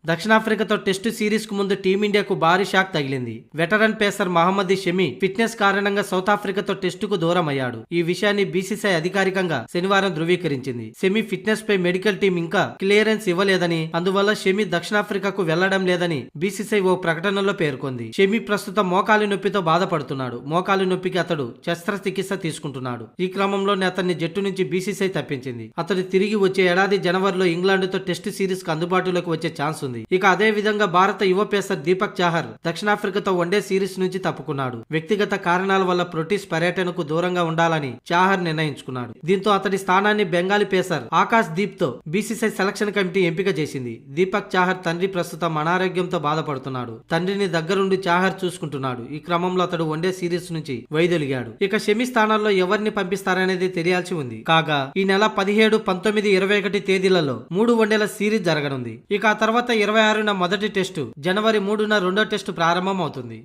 దక్షిణాఫ్రికాతో test series కు ముందు టీమిండియాకు భారీ షాక్ తగిలింది. వెటరన్ పేసర్ మహమ్మదీ షమి ఫిట్నెస్ కారణంగా సౌత్ ఆఫ్రికాతో టెస్టుకు దూరం అయ్యాడు. ఈ విషయాన్ని బీసీసీఐ అధికారికంగా శనివారం ధృవీకరించింది. షమి ఫిట్నెస్ పై మెడికల్ టీం ఇంకా క్లియరెన్స్ ఇవ్వలేదని, అందువల్ల షమి దక్షిణాఫ్రికాకు వెళ్లడం లేదని బీసీసీఐ ఓ ప్రకటనలో పేర్కొంది. షమి ప్రస్తుతం మోకాలి నొప్పితో బాధపడుతున్నాడు. మోకాలి నొప్పికి అతడు శస్త్రచికిత్స తీసుకుంటున్నాడు. ఈ క్రమంలోనే అతన్ని జట్టు నుంచి బీసీసీఐ తప్పించింది. అతడు తిరిగి వచ్చే ఏడాది జనవరిలో ఇంగ్లాండ్తో టెస్టు సిరీస్ కు అందుబాటులోకి వచ్చే ఛాన్స్ ఉంది. ఇక అదే విధంగా భారత యువ పేసర్ దీపక్ చాహర్ దక్షిణాఫ్రికాతో వన్డే సిరీస్ నుంచి తప్పుకున్నాడు. వ్యక్తిగత కారణాల వల్ల ప్రొటీస్ పర్యటనకు దూరంగా ఉండాలని చాహర్ నిర్ణయించుకున్నాడు. దీంతో అతడి స్థానాన్ని బెంగాలీ పేసర్ ఆకాశ్ దీప్ తో బీసీసీఐ సెలక్షన్ కమిటీ ఎంపిక చేసింది. దీపక్ చాహర్ తండ్రి ప్రస్తుతం అనారోగ్యంతో బాధపడుతున్నాడు. తండ్రిని దగ్గరుండి చాహర్ చూసుకుంటున్నాడు. ఈ క్రమంలో అతడు వన్డే సిరీస్ నుంచి వైదొలిగాడు. ఇక షమి స్థానాల్లో ఎవరిని పంపిస్తారనేది తెలియాల్సి ఉంది. కాగా ఈ నెల 17, 19, 21 తేదీలలో 3 వన్డేల సిరీస్ జరగనుంది. ఇక ఆ తర్వాత 26న మొదటి టెస్టు, జనవరి 3న రెండో టెస్టు ప్రారంభం అవుతుంది.